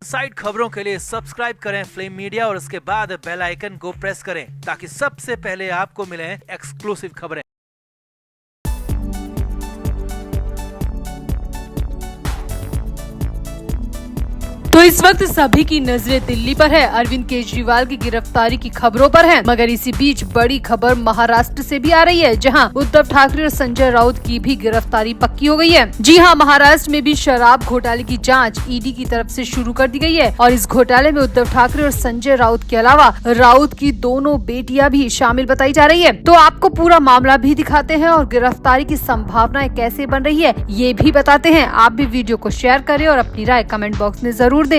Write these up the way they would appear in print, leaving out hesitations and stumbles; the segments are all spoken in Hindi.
साइड खबरों के लिए सब्सक्राइब करें फ्लेम मीडिया और उसके बाद बेल आइकन को प्रेस करें ताकि सबसे पहले आपको मिले एक्सक्लूसिव खबरें। तो इस वक्त सभी की नजरें दिल्ली पर है। अरविंद केजरीवाल की गिरफ्तारी की खबरों पर है, मगर इसी बीच बड़ी खबर महाराष्ट्र से भी आ रही है, जहां उद्धव ठाकरे और संजय राउत की भी गिरफ्तारी पक्की हो गई है। जी हां, महाराष्ट्र में भी शराब घोटाले की जांच ईडी की तरफ से शुरू कर दी गई है और इस घोटाले में उद्धव ठाकरे और संजय राउत के अलावा राउत की दोनों बेटियां भी शामिल बताई जा रही है। तो आपको पूरा मामला भी दिखाते हैं और गिरफ्तारी की संभावनाएं कैसे बन रही है ये भी बताते हैं। आप भी वीडियो को शेयर करें और अपनी राय कमेंट बॉक्स में जरूर दें।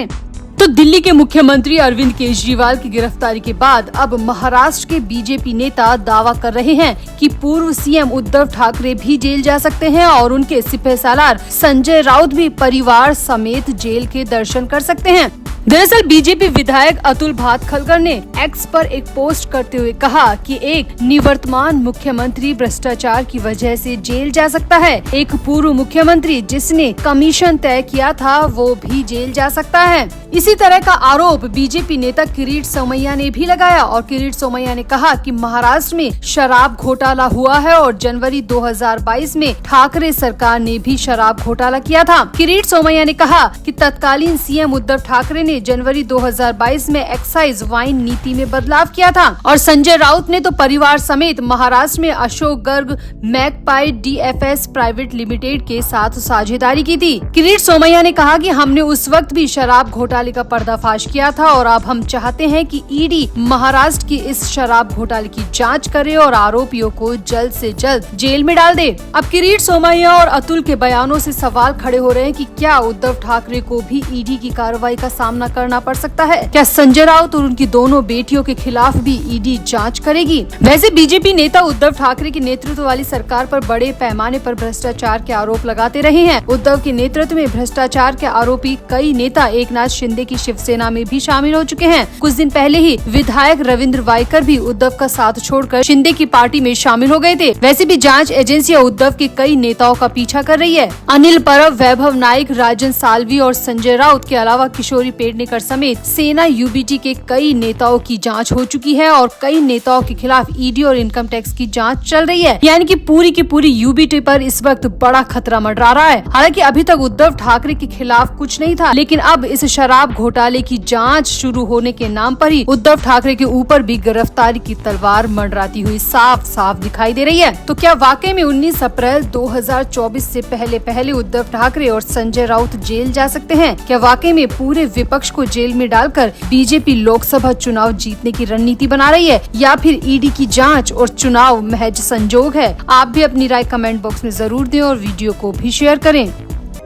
तो दिल्ली के मुख्यमंत्री अरविंद केजरीवाल की गिरफ्तारी के बाद अब महाराष्ट्र के बीजेपी नेता दावा कर रहे हैं कि पूर्व सीएम उद्धव ठाकरे भी जेल जा सकते हैं और उनके सिपहसालार संजय राउत भी परिवार समेत जेल के दर्शन कर सकते हैं। दरअसल बीजेपी विधायक अतुल भातखलकर ने एक्स पर एक पोस्ट करते हुए कहा कि एक निवर्तमान मुख्यमंत्री भ्रष्टाचार की वजह से जेल जा सकता है। एक पूर्व मुख्यमंत्री जिसने कमीशन तय किया था वो भी जेल जा सकता है। इसी तरह का आरोप बीजेपी नेता किरीट सोमैया ने भी लगाया और किरीट सोमैया ने कहा कि महाराष्ट्र में शराब घोटाला हुआ है और जनवरी 2022 में ठाकरे सरकार ने भी शराब घोटाला किया था। किरीट सोमैया ने कहा कि तत्कालीन सीएम उद्धव ठाकरे ने जनवरी 2022 में एक्साइज वाइन नीति में बदलाव किया था और संजय राउत ने तो परिवार समेत महाराष्ट्र में Ashok Garg magpie DFS private limited के साथ साझेदारी की थी। किरीट सोमैया ने कहा कि हमने उस वक्त भी शराब घोटाले का पर्दाफाश किया था और अब हम चाहते हैं कि ईडी महाराष्ट्र की इस शराब घोटाले की जांच करे और आरोपियों को जल्द से जल्द जेल में डाल दे। अब किरीट सोमैया और अतुल के बयानों से सवाल खड़े हो रहे हैं कि क्या उद्धव ठाकरे को भी ईडी की कार्रवाई का सामना करना पड़ सकता है? क्या संजय राउत और उनकी दोनों बेटियों के खिलाफ भी ईडी जांच करेगी? वैसे बीजेपी नेता उद्धव ठाकरे की नेतृत्व वाली सरकार पर बड़े पैमाने पर भ्रष्टाचार के आरोप लगाते रहे हैं। उद्धव के नेतृत्व में भ्रष्टाचार के आरोपी कई नेता एकनाथ शिंदे की शिवसेना में भी शामिल हो चुके हैं। कुछ दिन पहले ही विधायक रविंद्र वायकर भी उद्धव का साथ छोड़कर शिंदे की पार्टी में शामिल हो गए थे। वैसे भी जांच एजेंसियां उद्धव के कई नेताओं का पीछा कर रही है। अनिल परब, वैभव नाइक, राजन साल्वी और संजय राउत के अलावा किशोरी पेडनेकर समेत सेना यूबीटी के कई नेताओं की जांच हो चुकी है और कई नेताओं के खिलाफ ईडी और इनकम टैक्स की जांच चल रही है। यानी कि पूरी की पूरी यूबीटी पर इस वक्त बड़ा खतरा मंडरा रहा है। हालांकि अभी तक उद्धव ठाकरे के खिलाफ कुछ नहीं था, लेकिन अब इस शराब घोटाले की जांच शुरू होने के नाम पर ही उद्धव ठाकरे के ऊपर भी गिरफ्तारी की तलवार मंडराती हुई साफ साफ दिखाई दे रही है। तो क्या वाकई में 19 अप्रैल 2024 से पहले उद्धव ठाकरे और संजय राउत जेल जा सकते हैं? क्या वाकई में पूरे विपक्ष को जेल में डालकर बीजेपी लोकसभा चुनाव जीतने की रणनीति बना रही है या फिर ईडी की जांच और चुनाव महज संजोग है? आप भी अपनी राय कमेंट बॉक्स में जरूर दें और वीडियो को भी शेयर करें।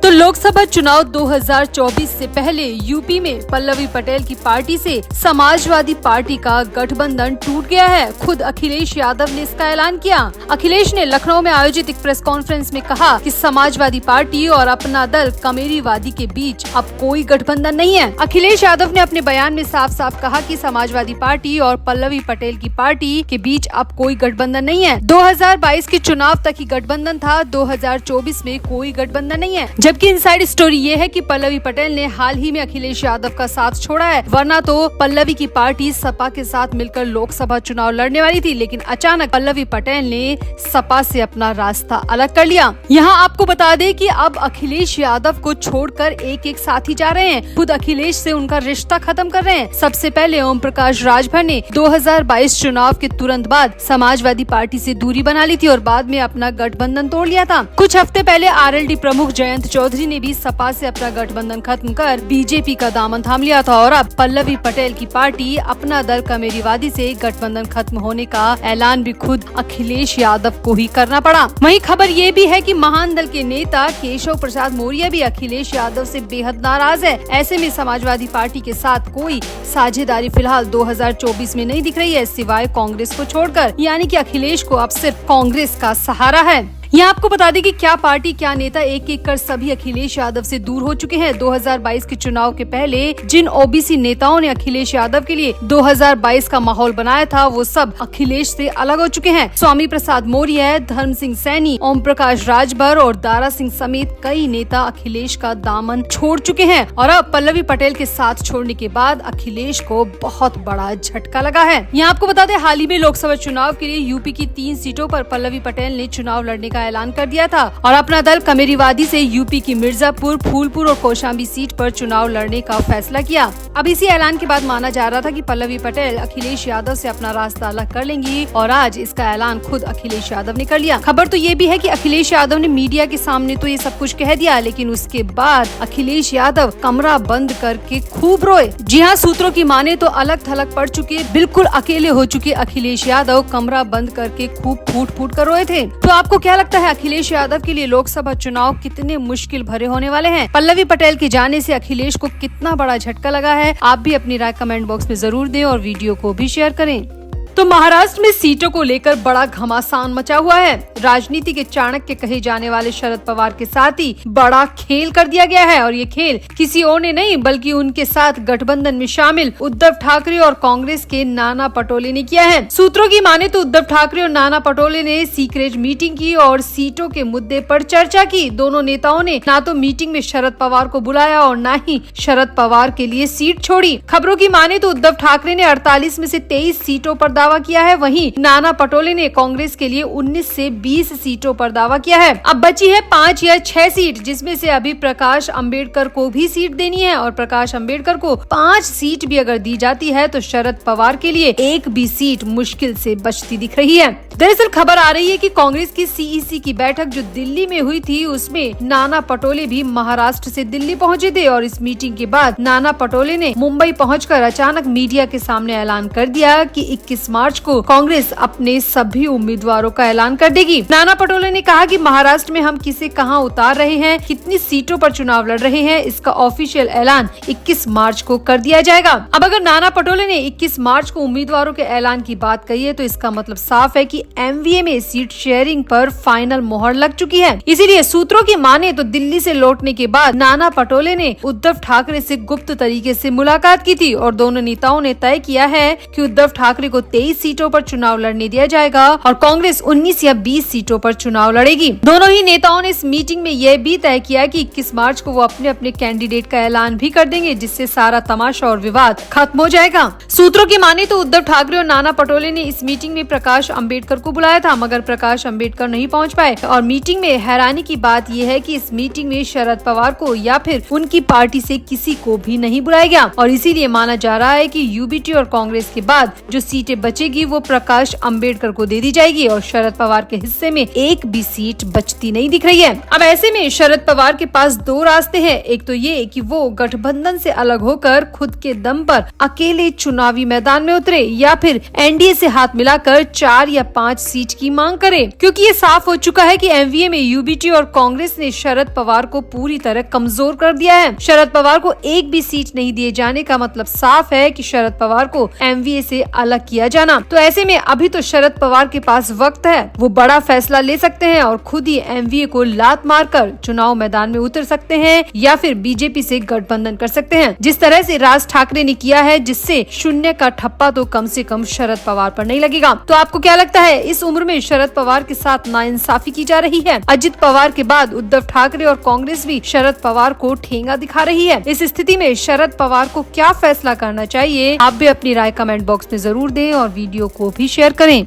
तो लोकसभा चुनाव 2024 से पहले यूपी में पल्लवी पटेल की पार्टी से समाजवादी पार्टी का गठबंधन टूट गया है। खुद अखिलेश यादव ने इसका ऐलान किया। अखिलेश ने लखनऊ में आयोजित एक प्रेस कॉन्फ्रेंस में कहा कि समाजवादी पार्टी और अपना दल कमेरीवादी के बीच अब कोई गठबंधन नहीं है। अखिलेश यादव ने अपने बयान में साफ साफ कहा कि समाजवादी पार्टी और पल्लवी पटेल की पार्टी के बीच अब कोई गठबंधन नहीं है। 2022 के चुनाव तक ही गठबंधन था, 2024 में कोई गठबंधन नहीं है। जबकि इनसाइड स्टोरी ये है कि पल्लवी पटेल ने हाल ही में अखिलेश यादव का साथ छोड़ा है, वरना तो पल्लवी की पार्टी सपा के साथ मिलकर लोकसभा चुनाव लड़ने वाली थी, लेकिन अचानक पल्लवी पटेल ने सपा से अपना रास्ता अलग कर लिया। यहाँ आपको बता दें कि अब अखिलेश यादव को छोड़कर एक साथी जा रहे हैं। खुद अखिलेश से उनका रिश्ता खत्म कर रहे हैं। सबसे पहले ओम प्रकाश राजभर ने 2022 चुनाव के तुरंत बाद समाजवादी पार्टी से दूरी बना ली थी और बाद में अपना गठबंधन तोड़ लिया था। कुछ हफ्ते पहले आरएलडी प्रमुख जयंत चौधरी ने भी सपा से अपना गठबंधन खत्म कर बीजेपी का दामन थाम लिया था और अब पल्लवी पटेल की पार्टी अपना दल कमेरीवादी से गठबंधन खत्म होने का ऐलान भी खुद अखिलेश यादव को ही करना पड़ा। वहीं खबर ये भी है कि महान दल के नेता केशव प्रसाद मौर्य भी अखिलेश यादव से बेहद नाराज है। ऐसे में समाजवादी पार्टी के साथ कोई साझेदारी फिलहाल 2024 में नहीं दिख रही है, सिवाय कांग्रेस को छोड़कर। यानी कि अखिलेश को अब सिर्फ कांग्रेस का सहारा है। यहाँ आपको बता दें कि क्या पार्टी क्या नेता एक एक कर सभी अखिलेश यादव से दूर हो चुके हैं। 2022 के चुनाव के पहले जिन ओबीसी नेताओं ने अखिलेश यादव के लिए 2022 का माहौल बनाया था, वो सब अखिलेश से अलग हो चुके हैं। स्वामी प्रसाद मौर्य, धर्म सिंह सैनी, ओम प्रकाश राजभर और दारा सिंह समेत कई नेता अखिलेश का दामन छोड़ चुके हैं और अब पल्लवी पटेल के साथ छोड़ने के बाद अखिलेश को बहुत बड़ा झटका लगा है। यहाँ आपको बता दें, हाल ही में लोकसभा चुनाव के लिए यूपी की 3 सीटों पर पल्लवी पटेल ने चुनाव लड़ने का ऐलान कर दिया था और अपना दल कमेरीवादी से यूपी की मिर्जापुर, फूलपुर और कौशाम्बी सीट पर चुनाव लड़ने का फैसला किया। अब इसी ऐलान के बाद माना जा रहा था कि पल्लवी पटेल अखिलेश यादव से अपना रास्ता अलग कर लेंगी और आज इसका ऐलान खुद अखिलेश यादव ने कर लिया। खबर तो ये भी है कि अखिलेश यादव ने मीडिया के सामने तो ये सब कुछ कह दिया, लेकिन उसके बाद अखिलेश यादव कमरा बंद करके खूब रोए। जी हाँ, सूत्रों की माने तो अलग थलग पड़ चुके, बिल्कुल अकेले हो चुके अखिलेश यादव कमरा बंद करके खूब फूट फूट कर रोए थे। तो आपको क्या लगता है, अखिलेश यादव के लिए लोकसभा चुनाव कितने मुश्किल भरे होने वाले हैं? पल्लवी पटेल के जाने से अखिलेश को कितना बड़ा झटका लगा है? आप भी अपनी राय कमेंट बॉक्स में जरूर दें और वीडियो को भी शेयर करें। तो महाराष्ट्र में सीटों को लेकर बड़ा घमासान मचा हुआ है। राजनीति के चाणक्य कहे जाने वाले शरद पवार के साथ ही बड़ा खेल कर दिया गया है और ये खेल किसी और ने नहीं बल्कि उनके साथ गठबंधन में शामिल उद्धव ठाकरे और कांग्रेस के नाना पटोले ने किया है। सूत्रों की माने तो उद्धव ठाकरे और नाना पटोले ने सीक्रेट मीटिंग की और सीटों के मुद्दे पर चर्चा की। दोनों नेताओं ने ना तो मीटिंग में शरद पवार को बुलाया और न ही शरद पवार के लिए सीट छोड़ी। खबरों की माने तो उद्धव ठाकरे ने 48 में से 23 सीटों पर दावा किया है, वहीं नाना पटोले ने कांग्रेस के लिए 19 से 20 सीटों पर दावा किया है। अब बची है 5 या 6 सीट, जिसमें से अभी प्रकाश अंबेडकर को भी सीट देनी है और प्रकाश अंबेडकर को 5 सीट भी अगर दी जाती है तो शरद पवार के लिए एक भी सीट मुश्किल से बचती दिख रही है। दरअसल खबर आ रही है कि कांग्रेस की सीईसी की बैठक जो दिल्ली में हुई थी, उसमें नाना पटोले भी महाराष्ट्र से दिल्ली पहुंचे थे और इस मीटिंग के बाद नाना पटोले ने मुंबई पहुंचकर अचानक मीडिया के सामने ऐलान कर दिया कि 21 मार्च को कांग्रेस अपने सभी उम्मीदवारों का ऐलान कर देगी। नाना पटोले ने कहा कि महाराष्ट्र में हम किसे कहां उतार रहे हैं, कितनी सीटों पर चुनाव लड़ रहे हैं, इसका ऑफिशियल ऐलान 21 मार्च को कर दिया जाएगा। अब अगर नाना पटोले ने 21 मार्च को उम्मीदवारों के ऐलान की बात कही है तो इसका मतलब साफ है कि एमवीए में सीट शेयरिंग पर फाइनल मोहर लग चुकी है। इसीलिए सूत्रों की माने तो दिल्ली से लौटने के बाद नाना पटोले ने उद्धव ठाकरे से गुप्त तरीके से मुलाकात की थी और दोनों नेताओं ने तय किया है कि उद्धव ठाकरे को 23 सीटों पर चुनाव लड़ने दिया जाएगा और कांग्रेस 19 या 20 सीटों पर चुनाव लड़ेगी। दोनों ही नेताओं ने इस मीटिंग में यह भी तय किया कि 21 मार्च को वो अपने अपने कैंडिडेट का ऐलान भी कर देंगे, जिससे सारा तमाशा और विवाद खत्म हो जाएगा। सूत्रों की माने तो उद्धव ठाकरे और नाना पटोले ने इस मीटिंग में प्रकाश अंबेडकर को बुलाया था, मगर प्रकाश अंबेडकर नहीं पहुंच पाए और मीटिंग में हैरानी की बात यह है कि इस मीटिंग में शरद पवार को या फिर उनकी पार्टी से किसी को भी नहीं बुलाया गया और इसीलिए माना जा रहा है कि यूबीटी और कांग्रेस के बाद जो सीटें बचेगी वो प्रकाश अंबेडकर को दे दी जाएगी और शरद पवार के हिस्से में एक भी सीट बचती नहीं दिख रही है। अब ऐसे में शरद पवार के पास 2 रास्ते हैं। एक तो ये कि वो गठबंधन से अलग होकर खुद के दम पर अकेले चुनावी मैदान में उतरे या फिर एनडीए से हाथ मिलाकर 4 या 5 सीट की मांग करे, क्योंकि ये साफ हो चुका है कि एमवीए में यूबीटी और कांग्रेस ने शरद पवार को पूरी तरह कमजोर कर दिया है। शरद पवार को एक भी सीट नहीं दिए जाने का मतलब साफ है कि शरद पवार को एमवीए से अलग किया जाना। तो ऐसे में अभी तो शरद पवार के पास वक्त है, वो बड़ा फैसला ले सकते हैं और खुद ही एमवीए को लात मारकर चुनाव मैदान में उतर सकते हैं या फिर बीजेपी से गठबंधन कर सकते हैं, जिस तरह से राज ठाकरे ने किया है, जिससे शून्य का ठप्पा तो कम से कम शरद पवार पर नहीं लगेगा। तो आपको क्या लगता है, इस उम्र में शरद पवार के साथ नाइंसाफी की जा रही है? अजित पवार के बाद उद्धव ठाकरे और कांग्रेस भी शरद पवार को ठेंगा दिखा रही है। इस स्थिति में शरद पवार को क्या फैसला करना चाहिए? आप भी अपनी राय कमेंट बॉक्स में जरूर दें और वीडियो को भी शेयर करें।